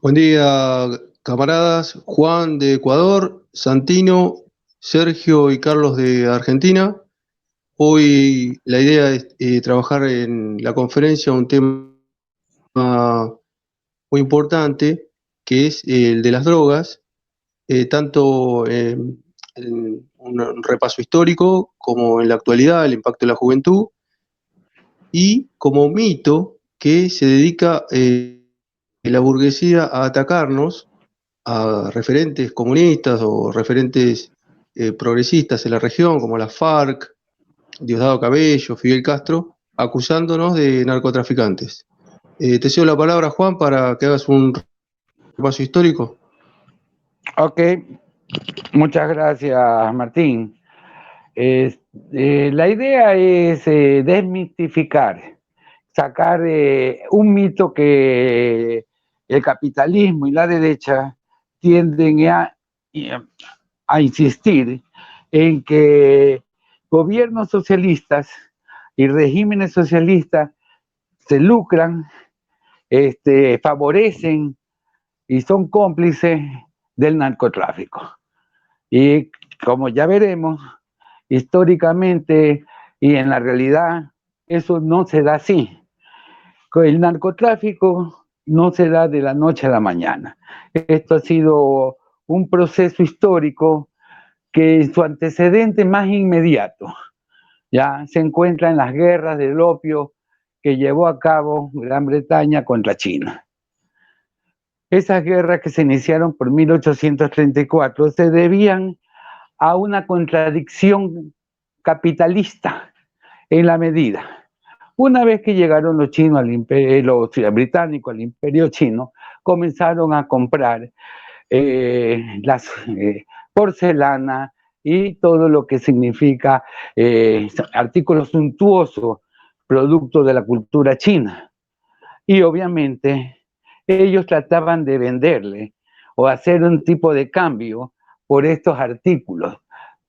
Buen día, camaradas. Juan de Ecuador, Santino, Sergio y Carlos de Argentina. Hoy la idea es trabajar en la conferencia un tema muy importante, que es el de las drogas, tanto en un repaso histórico como en la actualidad, el impacto de la juventud, y como mito que se dedica la burguesía a atacarnos, a referentes comunistas o referentes progresistas en la región, como la FARC, Diosdado Cabello, Fidel Castro, acusándonos de narcotraficantes. Te cedo la palabra, Juan, para que hagas un repaso histórico. Ok, muchas gracias, Martín. La idea es desmitificar, sacar un mito que el capitalismo y la derecha tienden a insistir en que gobiernos socialistas y regímenes socialistas se lucran, favorecen y son cómplices del narcotráfico. Y como ya veremos, históricamente y en la realidad, eso no se da así. El narcotráfico no se da de la noche a la mañana. Esto ha sido un proceso histórico que su antecedente más inmediato ya se encuentra en las guerras del opio que llevó a cabo Gran Bretaña contra China. Esas guerras que se iniciaron por 1834 se debían a una contradicción capitalista en la medida. Una vez que llegaron los chinos al imperio, los británicos al imperio chino, comenzaron a comprar las porcelana y todo lo que significa artículos suntuosos, producto de la cultura china. Y obviamente ellos trataban de venderle o hacer un tipo de cambio por estos artículos.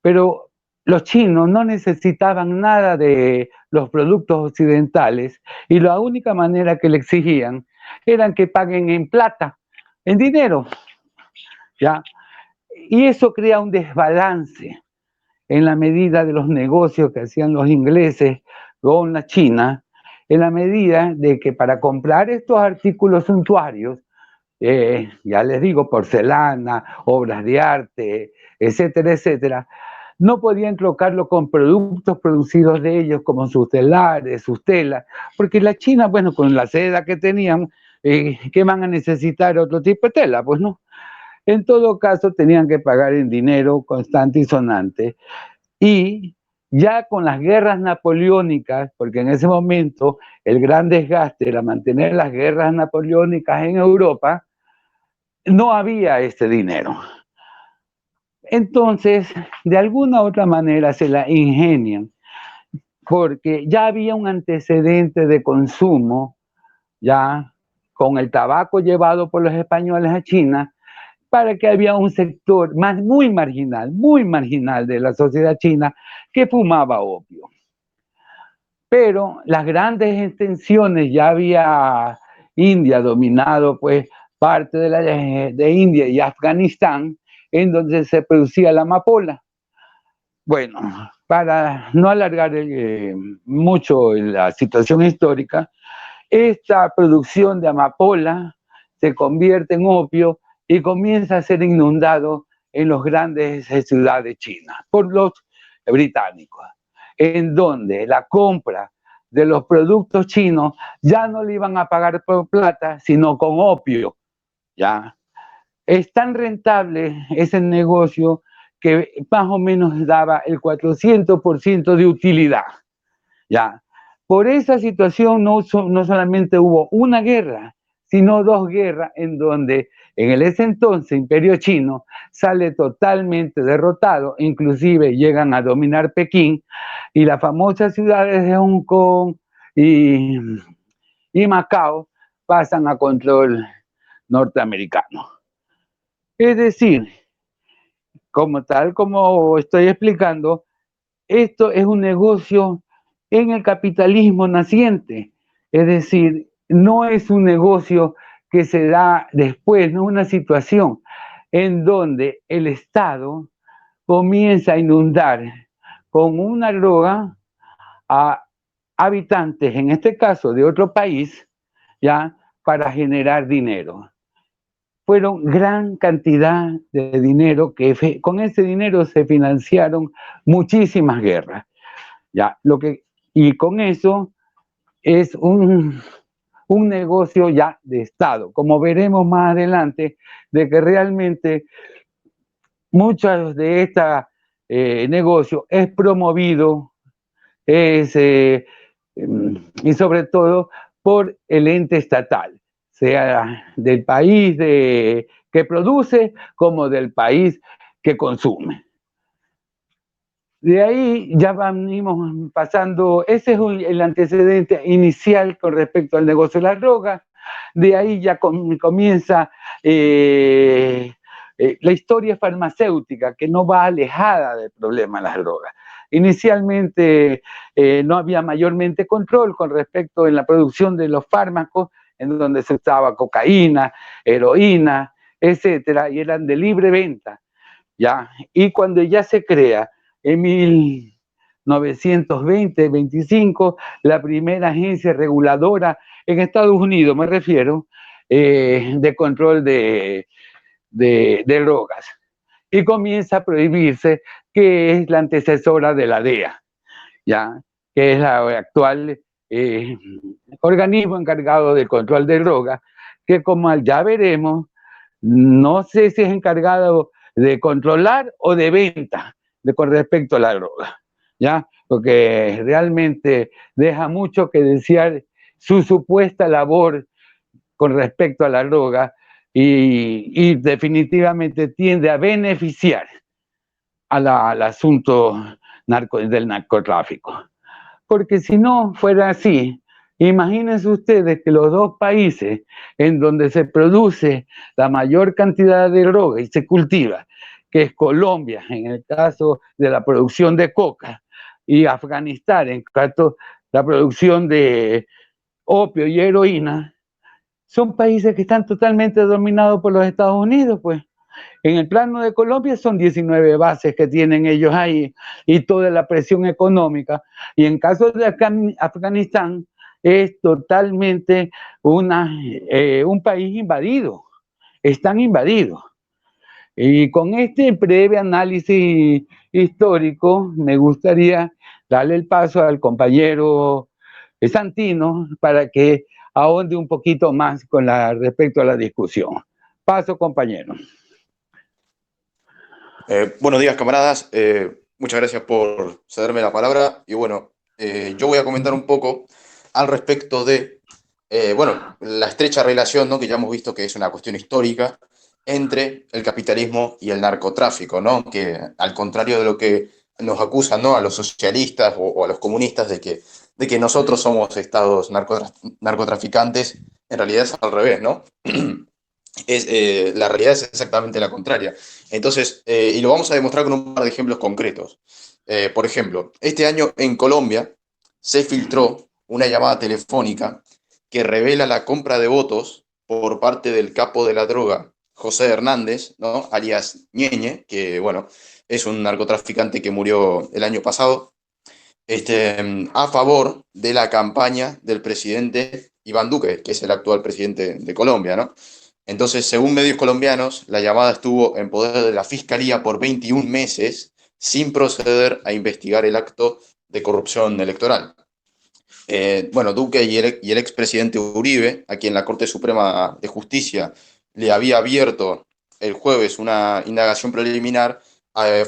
Pero los chinos no necesitaban nada de los productos occidentales y la única manera que le exigían era que paguen en plata, en dinero, ¿ya? Y eso crea un desbalance en la medida de los negocios que hacían los ingleses con la China, en la medida de que para comprar estos artículos suntuarios, ya les digo, porcelana, obras de arte, etcétera, etcétera, no podían trocarlo con productos producidos de ellos como sus telares, sus telas, porque la China, bueno, con la seda que tenían, ¿qué van a necesitar otro tipo de tela? Pues no. En todo caso, tenían que pagar en dinero constante y sonante. Y ya con las guerras napoleónicas, porque en ese momento el gran desgaste era mantener las guerras napoleónicas en Europa, no había este dinero. Entonces, de alguna u otra manera se la ingenian, porque ya había un antecedente de consumo, ya con el tabaco llevado por los españoles a China, para que había un sector muy marginal de la sociedad china que fumaba opio. Pero las grandes extensiones, ya había India dominado pues parte de India y Afganistán, en donde se producía la amapola. Bueno, para no alargar mucho la situación histórica, esta producción de amapola se convierte en opio y comienza a ser inundado en las grandes ciudades chinas por los británicos, en donde la compra de los productos chinos ya no le iban a pagar por plata, sino con opio, ¿ya? Es tan rentable ese negocio que más o menos daba el 400% de utilidad, ¿ya? Por esa situación no solamente hubo una guerra, sino dos guerras en donde en ese entonces Imperio Chino sale totalmente derrotado, inclusive llegan a dominar Pekín y las famosas ciudades de Hong Kong y Macao pasan a control norteamericano. Es decir, como estoy explicando, esto es un negocio en el capitalismo naciente, Es decir, no es un negocio que se da después, no es una situación en donde el Estado comienza a inundar con una droga a habitantes, en este caso de otro país, ya, para generar dinero. Fueron gran cantidad de dinero con ese dinero se financiaron muchísimas guerras, ya, y con eso es un negocio ya de Estado, como veremos más adelante, de que realmente muchos de estos negocios es promovido, y sobre todo por el ente estatal, sea del país que produce como del país que consume. De ahí ya venimos pasando, ese es el antecedente inicial con respecto al negocio de las drogas. De ahí ya comienza la historia farmacéutica, que no va alejada del problema de las drogas. Inicialmente no había mayormente control con respecto en la producción de los fármacos, en donde se usaba cocaína, heroína, etcétera, y eran de libre venta, ¿ya? Y cuando ya se crea en 1920-25 la primera agencia reguladora en Estados Unidos, me refiero, de control de drogas. Y comienza a prohibirse, que es la antecesora de la DEA, ¿ya? Que es la actual organismo encargado del control de drogas, que como ya veremos, no sé si es encargado de controlar o de venta con respecto a la droga, ¿ya? Porque realmente deja mucho que desear su supuesta labor con respecto a la droga y definitivamente tiende a beneficiar al asunto del narcotráfico. Porque si no fuera así, imagínense ustedes que los dos países en donde se produce la mayor cantidad de droga y se cultiva, que es Colombia, en el caso de la producción de coca, y Afganistán, en caso de la producción de opio y heroína, son países que están totalmente dominados por los Estados Unidos, pues. En el plano de Colombia son 19 bases que tienen ellos ahí y toda la presión económica. Y en caso de Afganistán es totalmente un país invadido, están invadidos. Y con este breve análisis histórico me gustaría darle el paso al compañero Santino para que ahonde un poquito más respecto a la discusión. Paso, compañero. Buenos días, camaradas. Muchas gracias por cederme la palabra. Y bueno, yo voy a comentar un poco al respecto de, bueno, la estrecha relación, ¿no? Que ya hemos visto que es una cuestión histórica entre el capitalismo y el narcotráfico, ¿no? Que al contrario de lo que nos acusan, ¿no? A los socialistas o a los comunistas de que nosotros somos estados narcotraficantes, en realidad es al revés, ¿no? La realidad es exactamente la contraria. Entonces, y lo vamos a demostrar con un par de ejemplos concretos. Por ejemplo, este año en Colombia se filtró una llamada telefónica que revela la compra de votos por parte del capo de la droga, José Hernández, ¿no? Alias Ñeñe, que bueno, es un narcotraficante que murió el año pasado, a favor de la campaña del presidente Iván Duque, que es el actual presidente de Colombia, ¿no? Entonces, según medios colombianos, la llamada estuvo en poder de la Fiscalía por 21 meses sin proceder a investigar el acto de corrupción electoral. Bueno, Duque y el expresidente Uribe, a quien la Corte Suprema de Justicia le había abierto el jueves una indagación preliminar,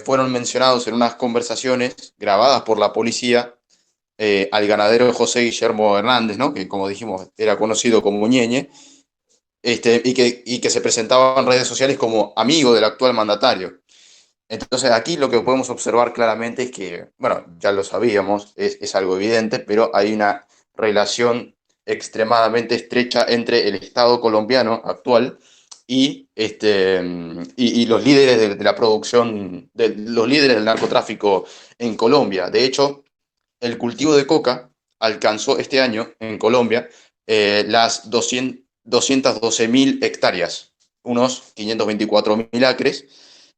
fueron mencionados en unas conversaciones grabadas por la policía al ganadero José Guillermo Hernández, ¿no? Que como dijimos era conocido como Ñeñe, y que se presentaba en redes sociales como amigo del actual mandatario. Entonces aquí lo que podemos observar claramente es que, bueno, ya lo sabíamos, es algo evidente, pero hay una relación extremadamente estrecha entre el Estado colombiano actual y los líderes de la producción, los líderes del narcotráfico en Colombia. De hecho, el cultivo de coca alcanzó este año en Colombia las 212.000 hectáreas, unos 524.000 acres,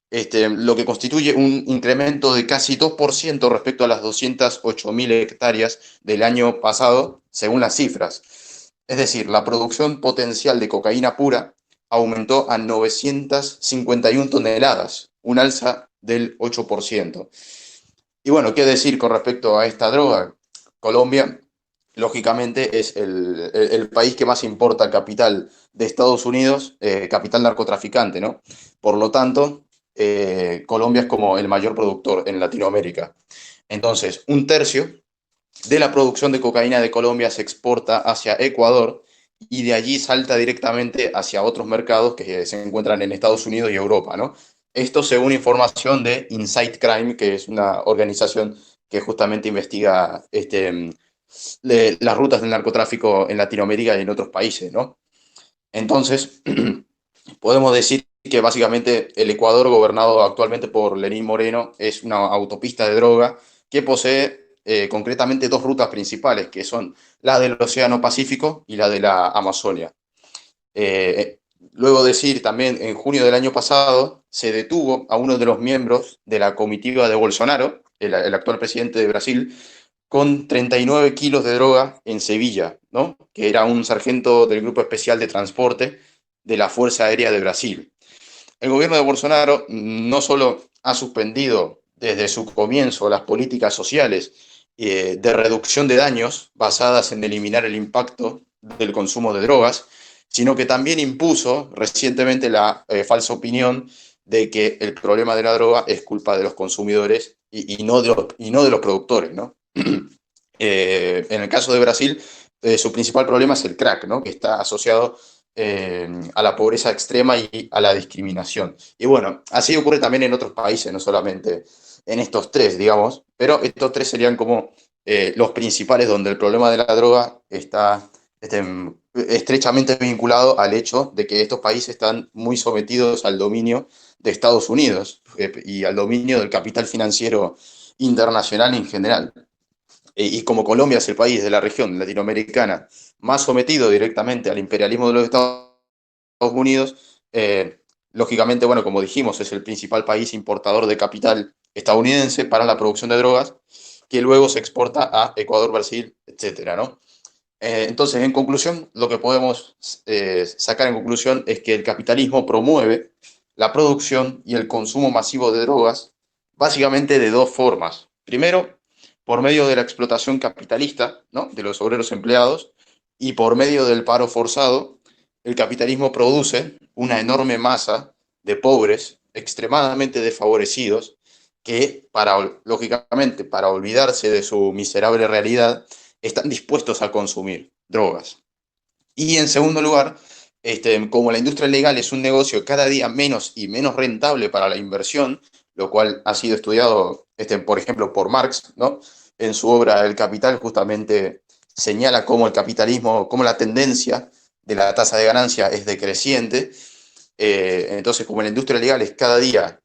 lo que constituye un incremento de casi 2% respecto a las 208.000 hectáreas del año pasado, según las cifras. Es decir, la producción potencial de cocaína pura aumentó a 951 toneladas, un alza del 8%. Y bueno, ¿qué decir con respecto a esta droga? Colombia, lógicamente, es el país que más importa capital de Estados Unidos, capital narcotraficante, ¿no? Por lo tanto, Colombia es como el mayor productor en Latinoamérica. Entonces, un tercio de la producción de cocaína de Colombia se exporta hacia Ecuador y de allí salta directamente hacia otros mercados que se encuentran en Estados Unidos y Europa, ¿no? Esto según información de Insight Crime, que es una organización que justamente investiga las rutas del narcotráfico en Latinoamérica y en otros países, ¿no? Entonces, podemos decir que básicamente el Ecuador, gobernado actualmente por Lenín Moreno, es una autopista de droga que posee concretamente dos rutas principales, que son la del Océano Pacífico y la de la Amazonia. Eh, Luego decir también, en junio del año pasado, se detuvo a uno de los miembros de la comitiva de Bolsonaro, el actual presidente de Brasil, con 39 kilos de droga en Sevilla, ¿no? Que era un sargento del Grupo Especial de Transporte de la Fuerza Aérea de Brasil. El gobierno de Bolsonaro no solo ha suspendido desde su comienzo las políticas sociales de reducción de daños basadas en eliminar el impacto del consumo de drogas, sino que también impuso recientemente la falsa opinión de que el problema de la droga es culpa de los consumidores y no de los productores, ¿no? En el caso de Brasil, su principal problema es el crack, ¿no? Que está asociado a la pobreza extrema y a la discriminación. Y bueno, así ocurre también en otros países, no solamente en estos tres, digamos, pero estos tres serían como los principales donde el problema de la droga está estrechamente vinculado al hecho de que estos países están muy sometidos al dominio de Estados Unidos y al dominio del capital financiero internacional en general. Y como Colombia es el país de la región latinoamericana más sometido directamente al imperialismo de los Estados Unidos, lógicamente, bueno, como dijimos, es el principal país importador de capital estadounidense para la producción de drogas, que luego se exporta a Ecuador, Brasil, etcétera, ¿no? Entonces, en conclusión, lo que podemos sacar en conclusión es que el capitalismo promueve la producción y el consumo masivo de drogas, básicamente de dos formas. Primero, por medio de la explotación capitalista, ¿no? De los obreros empleados, y por medio del paro forzado, el capitalismo produce una enorme masa de pobres extremadamente desfavorecidos que, lógicamente, para olvidarse de su miserable realidad, están dispuestos a consumir drogas. Y en segundo lugar, como la industria legal es un negocio cada día menos y menos rentable para la inversión, lo cual ha sido estudiado, por ejemplo, por Marx, ¿no? En su obra El Capital justamente señala cómo el capitalismo, cómo la tendencia de la tasa de ganancia es decreciente. Entonces, como la industria legal es cada día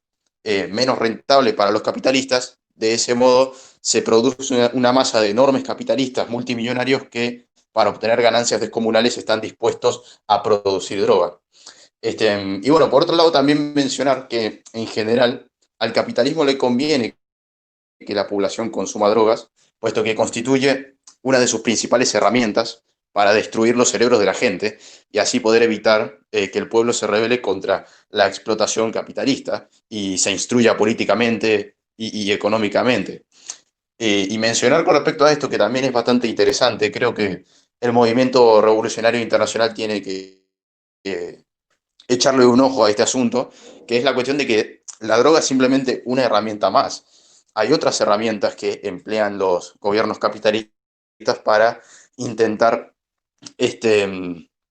menos rentable para los capitalistas, de ese modo se produce una masa de enormes capitalistas multimillonarios que para obtener ganancias descomunales están dispuestos a producir droga. Y bueno, por otro lado también mencionar que en general al capitalismo le conviene que la población consuma drogas, puesto que constituye una de sus principales herramientas para destruir los cerebros de la gente y así poder evitar que el pueblo se rebele contra la explotación capitalista y se instruya políticamente y económicamente. Y mencionar con respecto a esto, que también es bastante interesante, creo que el movimiento revolucionario internacional tiene que echarle un ojo a este asunto, que es la cuestión de que la droga es simplemente una herramienta más. Hay otras herramientas que emplean los gobiernos capitalistas para intentar,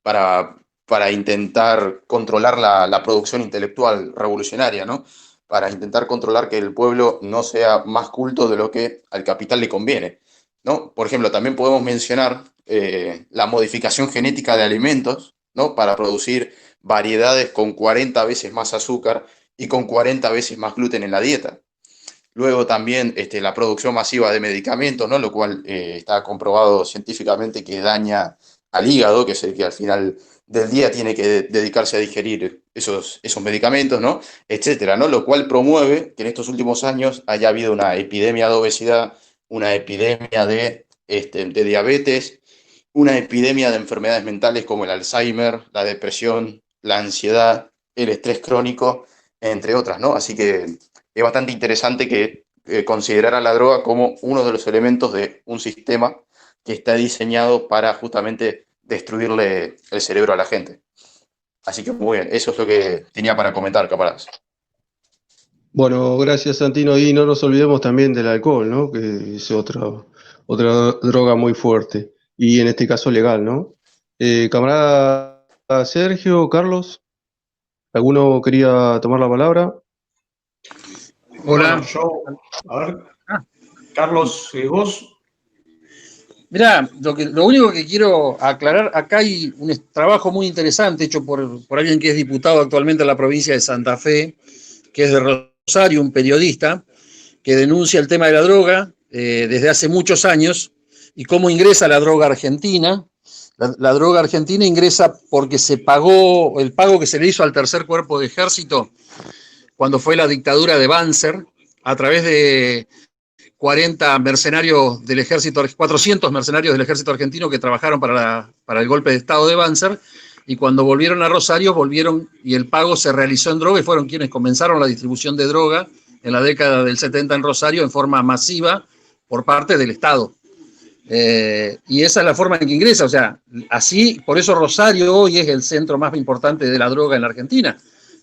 para, para intentar controlar la producción intelectual revolucionaria, ¿no? Para intentar controlar que el pueblo no sea más culto de lo que al capital le conviene, ¿no? Por ejemplo, también podemos mencionar la modificación genética de alimentos, ¿no? Para producir variedades con 40 veces más azúcar y con 40 veces más gluten en la dieta. luego también la producción masiva de medicamentos, ¿no? Lo cual está comprobado científicamente que daña al hígado, que es el que al final del día tiene que dedicarse a digerir esos medicamentos, ¿no? Etcétera, ¿no? Lo cual promueve que en estos últimos años haya habido una epidemia de obesidad, una epidemia de diabetes, una epidemia de enfermedades mentales como el Alzheimer, la depresión, la ansiedad, el estrés crónico, entre otras, ¿no? Así que es bastante interesante que considerar a la droga como uno de los elementos de un sistema que está diseñado para justamente destruirle el cerebro a la gente. Así que muy bien, eso es lo que tenía para comentar, camaradas. Bueno, gracias Santino. Y no nos olvidemos también del alcohol, ¿no? Que es otra droga muy fuerte. Y en este caso legal, ¿no? Camarada Sergio, Carlos, ¿alguno quería tomar la palabra? Hola. Bueno, yo, a ver, Carlos, vos. Mirá, lo único que quiero aclarar, acá hay un trabajo muy interesante hecho por alguien que es diputado actualmente en la provincia de Santa Fe, que es de Rosario, un periodista, que denuncia el tema de la droga desde hace muchos años y cómo ingresa la droga argentina. La droga argentina ingresa porque se pagó, el pago que se le hizo al tercer cuerpo de ejército cuando fue la dictadura de Banzer, a través de 40 mercenarios del ejército, 400 mercenarios del ejército argentino que trabajaron para el golpe de estado de Banzer, y cuando volvieron a Rosario, volvieron y el pago se realizó en droga y fueron quienes comenzaron la distribución de droga en la década del 70 en Rosario en forma masiva por parte del Estado. Y esa es la forma en que ingresa, o sea, así, por eso Rosario hoy es el centro más importante de la droga en la Argentina.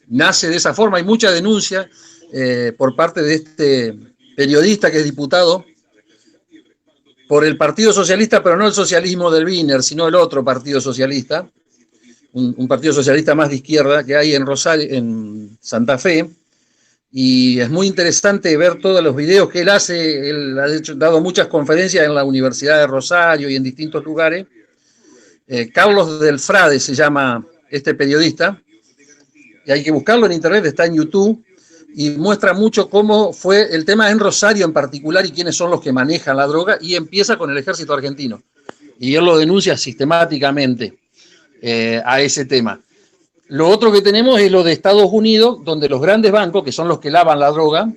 Nace de esa forma, hay mucha denuncia por parte de este periodista que es diputado por el Partido Socialista, pero no el socialismo del Wiener, sino el otro Partido Socialista, un Partido Socialista más de izquierda que hay en Rosario, en Santa Fe, y es muy interesante ver todos los videos que él hace. Él ha dado muchas conferencias en la Universidad de Rosario y en distintos lugares. Carlos del Frade se llama este periodista, y hay que buscarlo en internet, está en YouTube, y muestra mucho cómo fue el tema en Rosario en particular y quiénes son los que manejan la droga, y empieza con el ejército argentino. Y él lo denuncia sistemáticamente a ese tema. Lo otro que tenemos es lo de Estados Unidos, donde los grandes bancos, que son los que lavan la droga,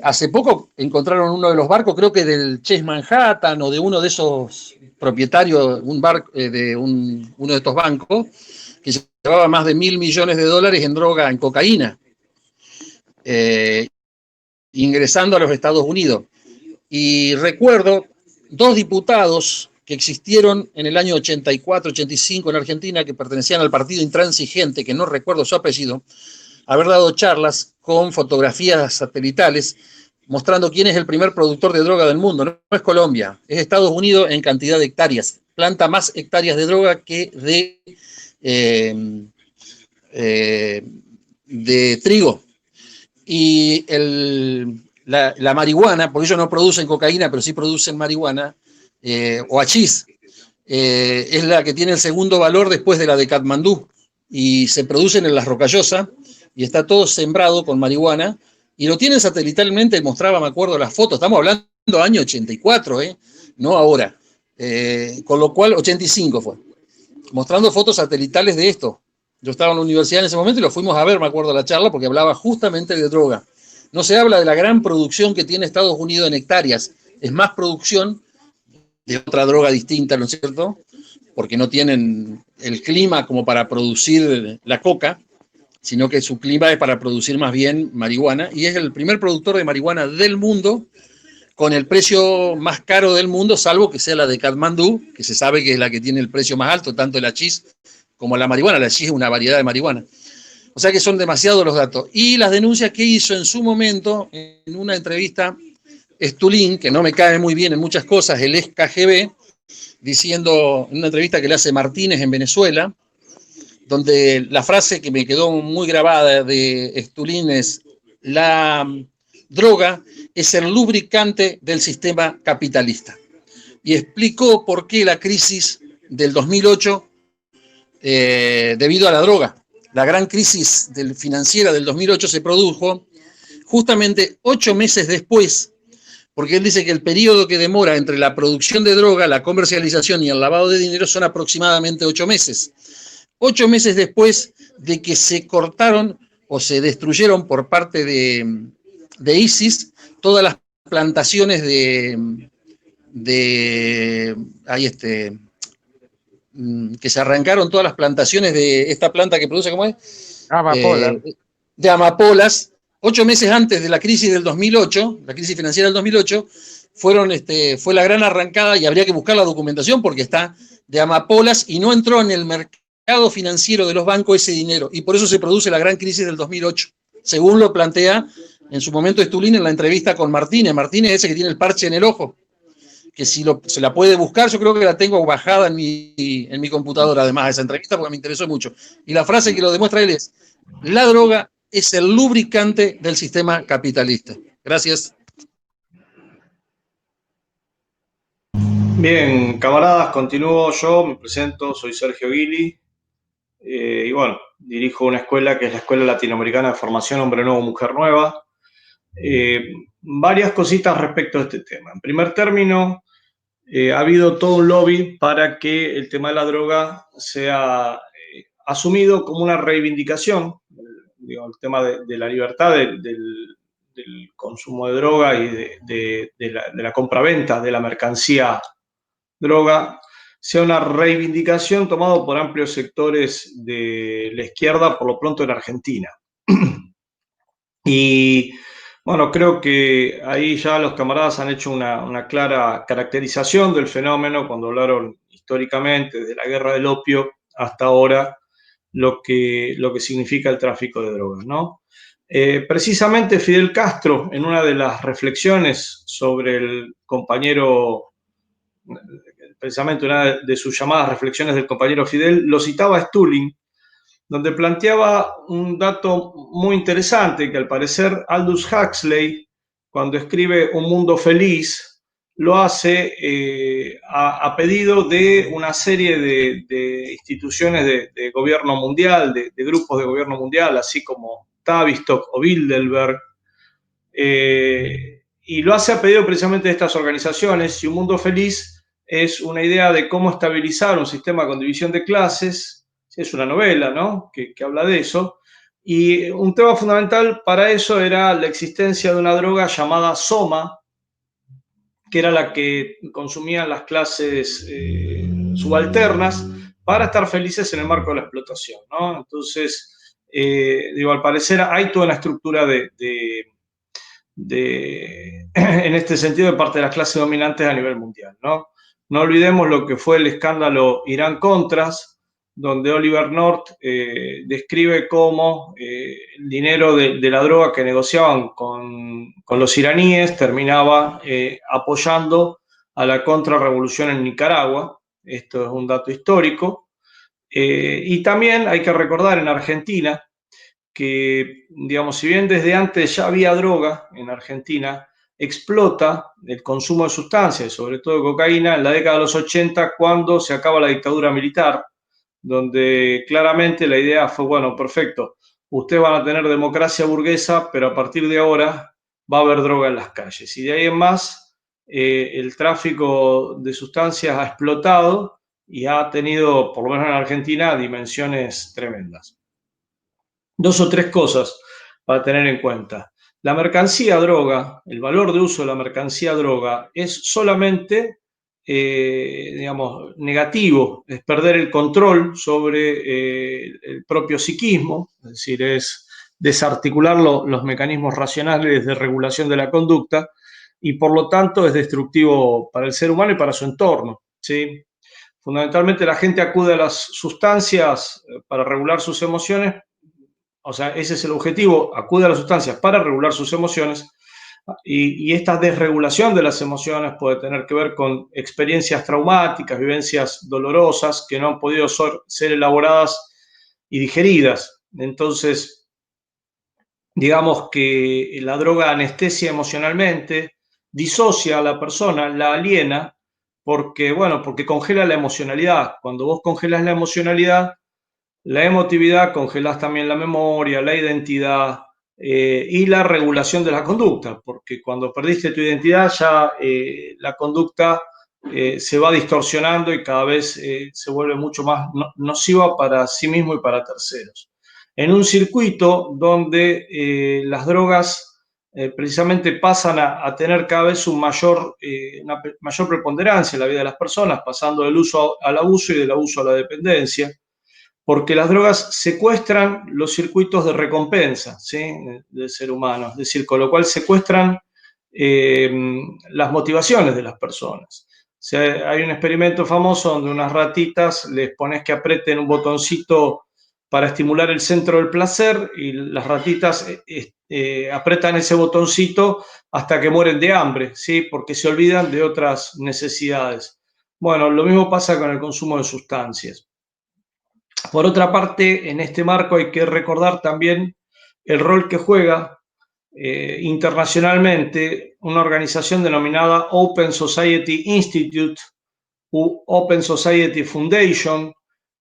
hace poco encontraron uno de los barcos, creo que del Chase Manhattan o de uno de esos propietarios, uno de estos bancos, que llevaba más de $1.000 millones en droga, en cocaína, ingresando a los Estados Unidos. Y recuerdo 2 diputados que existieron en el año 84, 85 en Argentina, que pertenecían al partido intransigente, que no recuerdo su apellido, haber dado charlas con fotografías satelitales mostrando quién es el primer productor de droga del mundo. No es Colombia, es Estados Unidos en cantidad de hectáreas. Planta más hectáreas de droga que de trigo. Y la marihuana, porque ellos no producen cocaína, pero sí producen marihuana, o hachís, es la que tiene el segundo valor después de la de Katmandú, y se producen en las Rocallosas, y está todo sembrado con marihuana, y lo tienen satelitalmente. Mostraba, me acuerdo, las fotos, estamos hablando año 84, no ahora, con lo cual 85 fue, mostrando fotos satelitales de esto. Yo estaba en la universidad en ese momento y lo fuimos a ver, me acuerdo, la charla, porque hablaba justamente de droga. No se habla de la gran producción que tiene Estados Unidos en hectáreas, es más producción de otra droga distinta, ¿no es cierto? Porque no tienen el clima como para producir la coca, sino que su clima es para producir más bien marihuana, y es el primer productor de marihuana del mundo, con el precio más caro del mundo, salvo que sea la de Katmandú, que se sabe que es la que tiene el precio más alto, tanto el hachís como la marihuana. La hachís es una variedad de marihuana. O sea que son demasiados los datos. Y las denuncias que hizo en su momento, en una entrevista, Stulin, que no me cae muy bien en muchas cosas, el ex KGB, diciendo en una entrevista que le hace Martínez en Venezuela, donde la frase que me quedó muy grabada de Stulin es: la droga es el lubricante del sistema capitalista. Y explicó por qué la crisis del 2008, debido a la droga, la gran crisis financiera del 2008 se produjo justamente 8 meses después, porque él dice que el periodo que demora entre la producción de droga, la comercialización y el lavado de dinero son aproximadamente 8 meses. 8 meses después de que se cortaron o se destruyeron por parte de ISIS todas las plantaciones que se arrancaron todas las plantaciones de esta planta que produce, ¿cómo es? Amapola. De amapolas. 8 meses antes de la crisis del 2008, la crisis financiera del 2008, fue la gran arrancada, y habría que buscar la documentación porque está de amapolas, y no entró en el mercado financiero de los bancos ese dinero, y por eso se produce la gran crisis del 2008, según lo plantea en su momento Stulin en la entrevista con Martínez. Martínez, ese que tiene el parche en el ojo, que si se la puede buscar, yo creo que la tengo bajada en mi computadora, además, esa entrevista, porque me interesó mucho. Y la frase que lo demuestra él es: la droga es el lubricante del sistema capitalista. Gracias. Bien, camaradas, continúo yo, me presento, soy Sergio Guili, y bueno, dirijo una escuela que es la Escuela Latinoamericana de Formación Hombre Nuevo, Mujer Nueva. Varias cositas respecto a este tema. En primer término, ha habido todo un lobby para que el tema de la droga sea asumido como una reivindicación, digo, el tema de la libertad del consumo de droga y de la compraventa de la mercancía droga, sea una reivindicación tomada por amplios sectores de la izquierda, por lo pronto en Argentina. Y bueno, creo que ahí ya los camaradas han hecho una clara caracterización del fenómeno cuando hablaron históricamente desde la guerra del opio hasta ahora lo que significa el tráfico de drogas, ¿no? Precisamente Fidel Castro, en una de las reflexiones sobre el compañero, precisamente una de sus llamadas reflexiones del compañero Fidel, lo citaba Stulin, donde planteaba un dato muy interesante, que al parecer Aldous Huxley, cuando escribe Un Mundo Feliz, lo hace a pedido de una serie de instituciones de gobierno mundial, de grupos de gobierno mundial, así como Tavistock o Bilderberg, y lo hace a pedido precisamente de estas organizaciones. Y Un Mundo Feliz es una idea de cómo estabilizar un sistema con división de clases. Es una novela, ¿no?, que habla de eso. Y un tema fundamental para eso era la existencia de una droga llamada Soma, que era la que consumían las clases subalternas para estar felices en el marco de la explotación, ¿no? Entonces, digo, al parecer hay toda una estructura en este sentido de parte de las clases dominantes a nivel mundial, ¿no? No olvidemos lo que fue el escándalo Irán-Contras, donde Oliver North describe cómo el dinero de la droga que negociaban con los iraníes terminaba apoyando a la contrarrevolución en Nicaragua. Esto es un dato histórico. Y también hay que recordar en Argentina que, digamos, si bien desde antes ya había droga en Argentina, explota el consumo de sustancias, sobre todo de cocaína, en la década de los 80, cuando se acaba la dictadura militar, donde claramente la idea fue: bueno, perfecto, ustedes van a tener democracia burguesa, pero a partir de ahora va a haber droga en las calles. Y de ahí en más, el tráfico de sustancias ha explotado y ha tenido, por lo menos en Argentina, dimensiones tremendas. Dos o tres cosas para tener en cuenta. La mercancía droga, el valor de uso de la mercancía droga es solamente, digamos, negativo, es perder el control sobre el propio psiquismo, es decir, es desarticular los mecanismos racionales de regulación de la conducta, y por lo tanto es destructivo para el ser humano y para su entorno, ¿sí? Fundamentalmente la gente acude a las sustancias para regular sus emociones. O sea, ese es el objetivo: acude a las sustancias para regular sus emociones, y esta desregulación de las emociones puede tener que ver con experiencias traumáticas, vivencias dolorosas que no han podido ser elaboradas y digeridas. Entonces, digamos que la droga anestesia emocionalmente, disocia a la persona, la aliena, porque congela la emocionalidad. Cuando vos congelas la emocionalidad, la emotividad, congelás también la memoria, la identidad, y la regulación de la conducta, porque cuando perdiste tu identidad ya la conducta se va distorsionando y cada vez se vuelve mucho más nociva para sí mismo y para terceros. En un circuito donde las drogas precisamente pasan a tener cada vez una mayor preponderancia en la vida de las personas, pasando del uso al abuso y del abuso a la dependencia, porque las drogas secuestran los circuitos de recompensa, ¿sí?, del ser humano, es decir, con lo cual secuestran las motivaciones de las personas. O sea, hay un experimento famoso donde unas ratitas les pones que aprieten un botoncito para estimular el centro del placer y las ratitas apretan ese botoncito hasta que mueren de hambre, ¿sí?, porque se olvidan de otras necesidades. Bueno, lo mismo pasa con el consumo de sustancias. Por otra parte, en este marco hay que recordar también el rol que juega internacionalmente una organización denominada Open Society Institute u Open Society Foundation,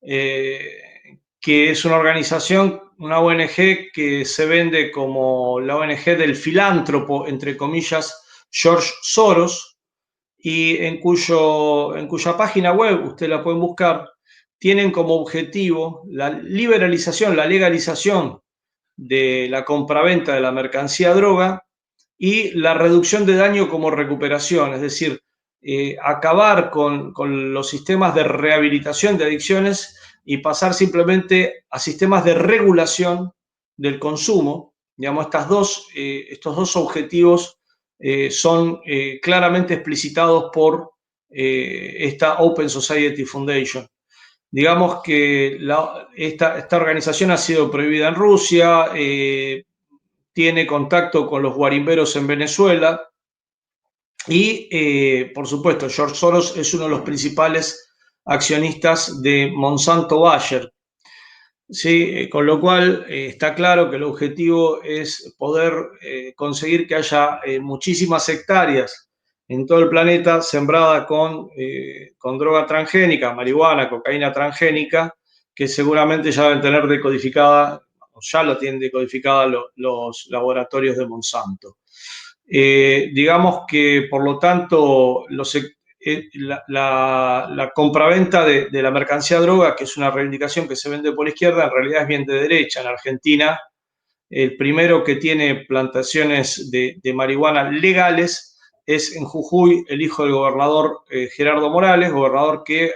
que es una organización, una ONG que se vende como la ONG del filántropo, entre comillas, George Soros, y en cuya página web, usted la pueden buscar, tienen como objetivo la liberalización, la legalización de la compraventa de la mercancía droga y la reducción de daño como recuperación, es decir, acabar con los sistemas de rehabilitación de adicciones y pasar simplemente a sistemas de regulación del consumo. Digamos, estos dos objetivos son claramente explicitados por esta Open Society Foundation. Digamos que esta organización ha sido prohibida en Rusia, tiene contacto con los guarimberos en Venezuela y, por supuesto, George Soros es uno de los principales accionistas de Monsanto Bayer. Sí, con lo cual está claro que el objetivo es poder conseguir que haya muchísimas hectáreas en todo el planeta sembrada con droga transgénica, marihuana, cocaína transgénica, que seguramente ya deben tener decodificada, o ya lo tienen decodificada los laboratorios de Monsanto. Digamos que, por lo tanto, la compraventa de la mercancía droga, que es una reivindicación que se vende por izquierda, en realidad es bien de derecha. En Argentina, el primero que tiene plantaciones de marihuana legales es en Jujuy el hijo del gobernador Gerardo Morales, gobernador que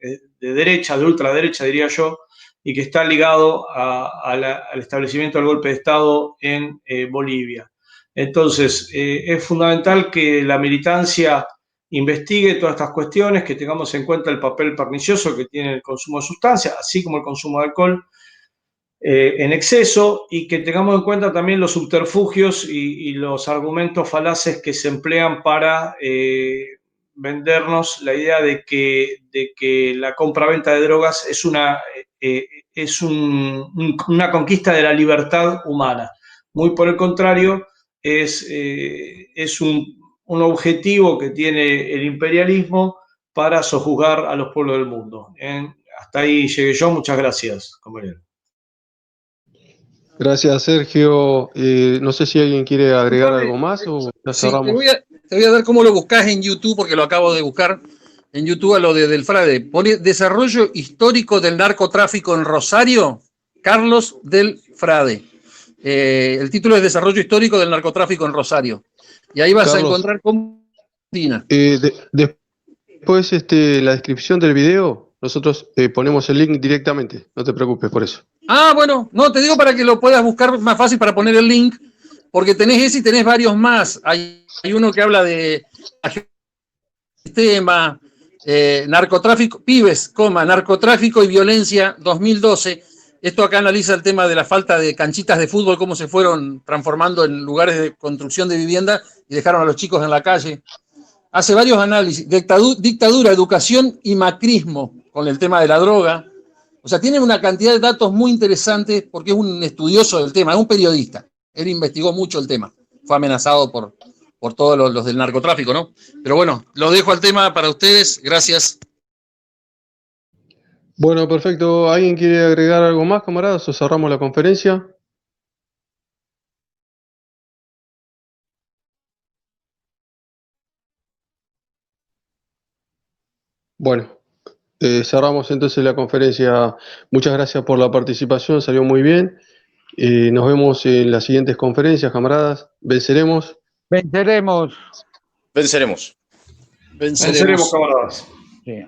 de derecha, de ultraderecha diría yo, y que está ligado al establecimiento del golpe de Estado en Bolivia. Entonces, es fundamental que la militancia investigue todas estas cuestiones, que tengamos en cuenta el papel pernicioso que tiene el consumo de sustancias, así como el consumo de alcohol en exceso, y que tengamos en cuenta también los subterfugios y los argumentos falaces que se emplean para vendernos la idea de que la compra-venta de drogas es una conquista de la libertad humana. Muy por el contrario, es un objetivo que tiene el imperialismo para sojuzgar a los pueblos del mundo. Hasta ahí llegué yo. Muchas gracias, compañero. Gracias, Sergio. No sé si alguien quiere agregar algo más o ya cerramos. Te voy a dar cómo lo buscás en YouTube, porque lo acabo de buscar en YouTube a lo del Frade. Pone Desarrollo Histórico del Narcotráfico en Rosario, Carlos del Frade. El título es Desarrollo Histórico del Narcotráfico en Rosario. Y ahí vas Carlos, a encontrar cómo... Después la descripción del video, nosotros ponemos el link directamente, no te preocupes por eso. Ah, bueno, no, te digo para que lo puedas buscar más fácil para poner el link, porque tenés ese y tenés varios más. Hay uno que habla de sistema, narcotráfico, pibes, narcotráfico y violencia 2012. Esto acá analiza el tema de la falta de canchitas de fútbol, cómo se fueron transformando en lugares de construcción de vivienda y dejaron a los chicos en la calle. Hace varios análisis, dictadura, educación y macrismo con el tema de la droga. O sea, tiene una cantidad de datos muy interesantes porque es un estudioso del tema, es un periodista. Él investigó mucho el tema. Fue amenazado por todos los del narcotráfico, ¿no? Pero bueno, lo dejo al tema para ustedes. Gracias. Bueno, perfecto. ¿Alguien quiere agregar algo más, camaradas, o cerramos la conferencia? Bueno, cerramos entonces la conferencia. Muchas gracias por la participación, salió muy bien. Nos vemos en las siguientes conferencias, camaradas. Venceremos. Venceremos. Venceremos. Venceremos, camaradas. Sí.